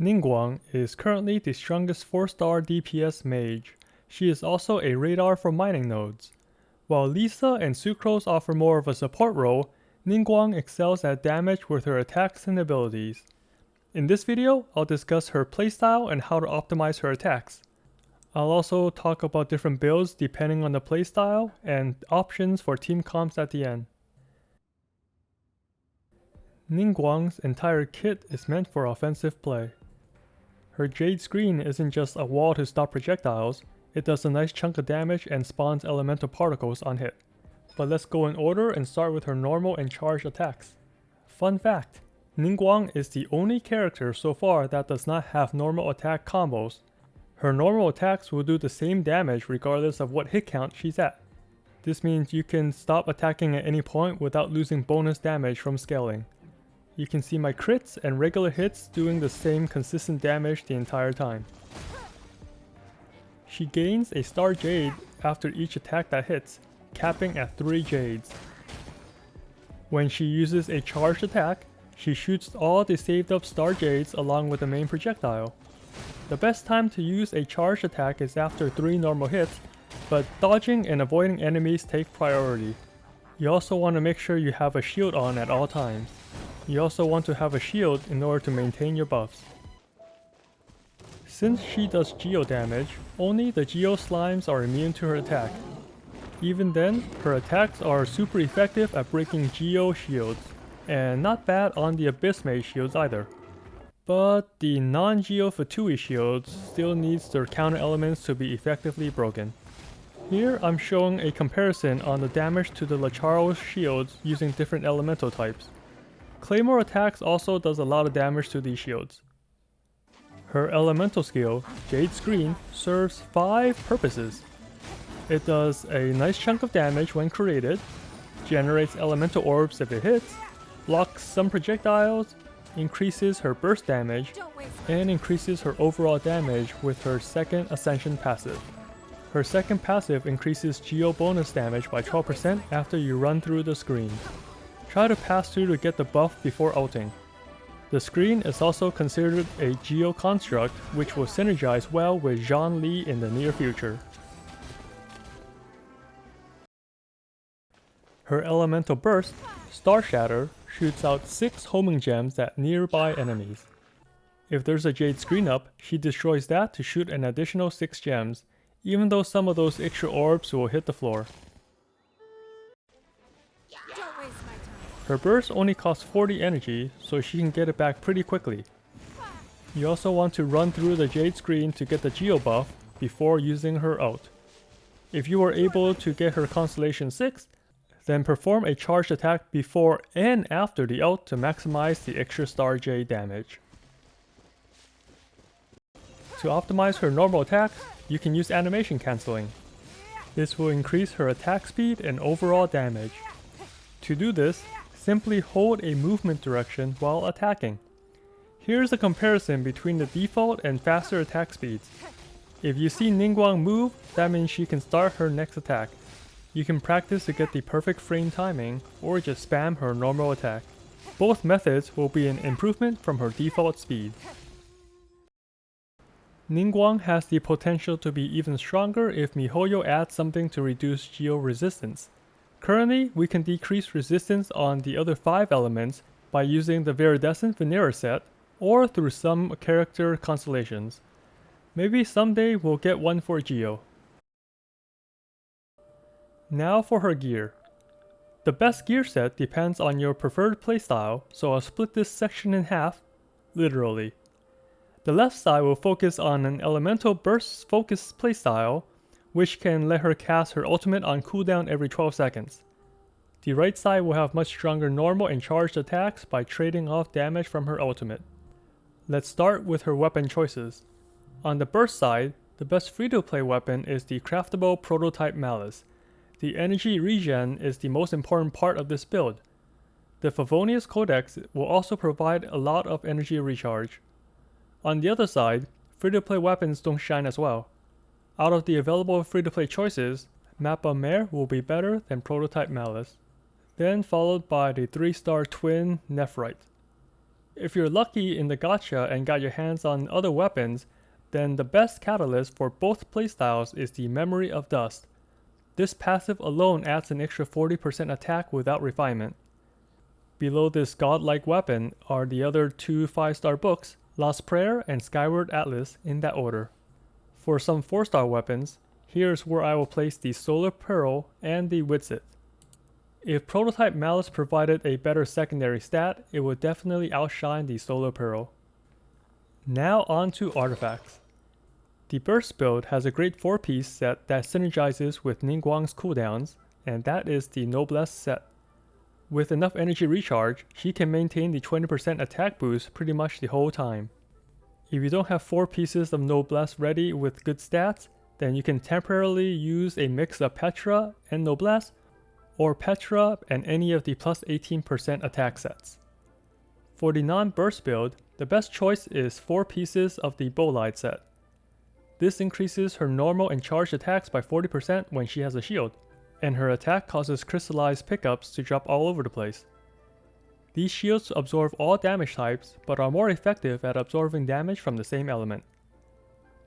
Ningguang is currently the strongest 4-star DPS mage. She is also a radar for mining nodes. While Lisa and Sucrose offer more of a support role, Ningguang excels at damage with her attacks and abilities. In this video, I'll discuss her playstyle and how to optimize her attacks. I'll also talk about different builds depending on the playstyle and options for team comps at the end. Ningguang's entire kit is meant for offensive play. Her Jade Screen isn't just a wall to stop projectiles, it does a nice chunk of damage and spawns elemental particles on hit. But let's go in order and start with her normal and charged attacks. Fun fact, Ningguang is the only character so far that does not have normal attack combos. Her normal attacks will do the same damage regardless of what hit count she's at. This means you can stop attacking at any point without losing bonus damage from scaling. You can see my crits and regular hits doing the same consistent damage the entire time. She gains a Star Jade after each attack that hits, capping at 3 Jades. When she uses a charged attack, she shoots all the saved up Star Jades along with the main projectile. The best time to use a charged attack is after 3 normal hits, but dodging and avoiding enemies take priority. You also want to make sure you have a shield on at all times. You also want to have a shield in order to maintain your buffs. Since she does geo damage, only the geo slimes are immune to her attack. Even then, her attacks are super effective at breaking geo shields, and not bad on the Abyss Mage shields either. But the non-geo F2P shields still needs their counter elements to be effectively broken. Here I'm showing a comparison on the damage to the Lacharo's shields using different elemental types. Claymore attacks also does a lot of damage to these shields. Her elemental skill, Jade Screen, serves 5 purposes. It does a nice chunk of damage when created, generates elemental orbs if it hits, blocks some projectiles, increases her burst damage, and increases her overall damage with her second Ascension passive. Her second passive increases geo bonus damage by 12% after you run through the screen. Try to pass through to get the buff before ulting. The screen is also considered a geo construct which will synergize well with Zhongli in the near future. Her elemental burst, Starshatter, shoots out 6 homing gems at nearby enemies. If there's a Jade Screen up, she destroys that to shoot an additional 6 gems, even though some of those extra orbs will hit the floor. Her burst only costs 40 energy, so she can get it back pretty quickly. You also want to run through the Jade Screen to get the Geo buff before using her ult. If you are able to get her Constellation 6, then perform a charged attack before and after the ult to maximize the extra Star Jade damage. To optimize her normal attacks, you can use animation cancelling. This will increase her attack speed and overall damage. To do this, simply hold a movement direction while attacking. Here's a comparison between the default and faster attack speeds. If you see Ningguang move, that means she can start her next attack. You can practice to get the perfect frame timing, or just spam her normal attack. Both methods will be an improvement from her default speed. Ningguang has the potential to be even stronger if MiHoYo adds something to reduce geo resistance. Currently, we can decrease resistance on the other 5 elements by using the Viridescent Vanilla set, or through some character constellations. Maybe someday we'll get one for Geo. Now for her gear. The best gear set depends on your preferred playstyle, so I'll split this section in half, literally. The left side will focus on an elemental burst focused playstyle, which can let her cast her ultimate on cooldown every 12 seconds. The right side will have much stronger normal and charged attacks by trading off damage from her ultimate. Let's start with her weapon choices. On the burst side, the best free-to-play weapon is the craftable prototype Malice. The energy regen is the most important part of this build. The Favonius Codex will also provide a lot of energy recharge. On the other side, free-to-play weapons don't shine as well. Out of the available free-to-play choices, Mappa Mare will be better than Prototype Malice, then followed by the 3-star twin Nephrite. If you're lucky in the gacha and got your hands on other weapons, then the best catalyst for both playstyles is the Memory of Dust. This passive alone adds an extra 40% attack without refinement. Below this godlike weapon are the other two 5-star books, Lost Prayer and Skyward Atlas, in that order. For some 4-star weapons, here's where I will place the Solar Pearl and the Witsit. If Prototype Malice provided a better secondary stat, it would definitely outshine the Solar Pearl. Now on to artifacts. The Burst build has a great 4-piece set that synergizes with Ningguang's cooldowns, and that is the Noblesse set. With enough energy recharge, she can maintain the 20% attack boost pretty much the whole time. If you don't have 4 pieces of Noblesse ready with good stats, then you can temporarily use a mix of Petra and Noblesse, or Petra and any of the plus 18% attack sets. For the non-burst build, the best choice is 4 pieces of the Bolide set. This increases her normal and charged attacks by 40% when she has a shield, and her attack causes crystallized pickups to drop all over the place. These shields absorb all damage types, but are more effective at absorbing damage from the same element.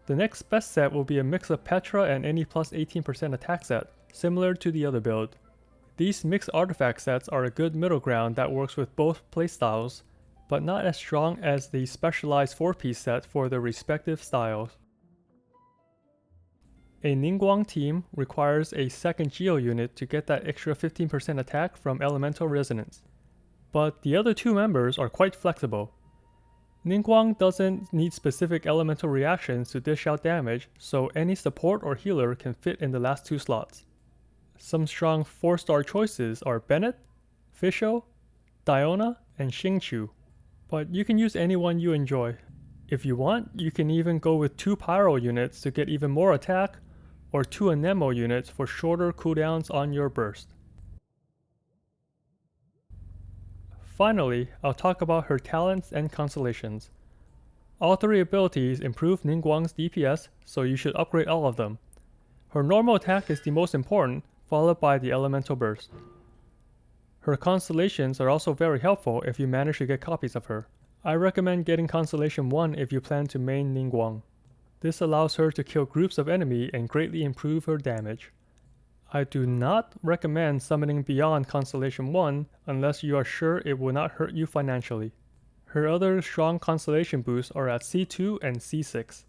The next best set will be a mix of Petra and any plus 18% attack set, similar to the other build. These mixed artifact sets are a good middle ground that works with both playstyles, but not as strong as the specialized 4-piece set for their respective styles. A Ningguang team requires a second Geo unit to get that extra 15% attack from Elemental Resonance, but the other 2 members are quite flexible. Ningguang doesn't need specific elemental reactions to dish out damage, so any support or healer can fit in the last 2 slots. Some strong 4-star choices are Bennett, Fisho, Diona, and Xingqiu, but you can use anyone you enjoy. If you want, you can even go with 2 Pyro units to get even more attack, or 2 Anemo units for shorter cooldowns on your burst. Finally, I'll talk about her talents and constellations. All 3 abilities improve Ningguang's DPS, so you should upgrade all of them. Her normal attack is the most important, followed by the elemental burst. Her constellations are also very helpful if you manage to get copies of her. I recommend getting Constellation 1 if you plan to main Ningguang. This allows her to kill groups of enemy and greatly improve her damage. I do not recommend summoning beyond Constellation 1 unless you are sure it will not hurt you financially. Her other strong constellation boosts are at C2 and C6.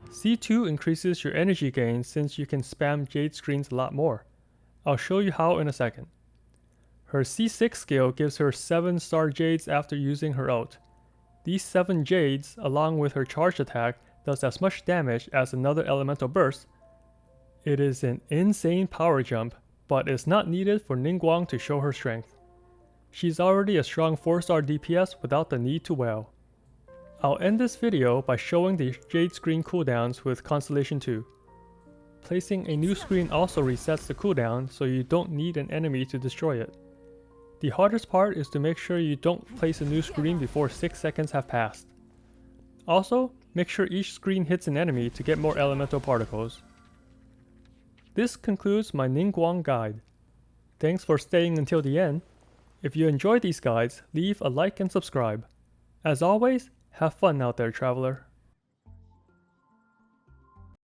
C2 increases your energy gain since you can spam Jade Screens a lot more. I'll show you how in a second. Her C6 skill gives her 7-star Jades after using her ult. These 7 Jades, along with her charged attack, does as much damage as another elemental burst. It is an insane power jump, but it's not needed for Ningguang to show her strength. She's already a strong 4-star DPS without the need to wail. I'll end this video by showing the Jade Screen cooldowns with Constellation 2. Placing a new screen also resets the cooldown, so you don't need an enemy to destroy it. The hardest part is to make sure you don't place a new screen before 6 seconds have passed. Also, make sure each screen hits an enemy to get more elemental particles. This concludes my Ningguang guide. Thanks for staying until the end. If you enjoyed these guides, leave a like and subscribe. As always, have fun out there, traveler.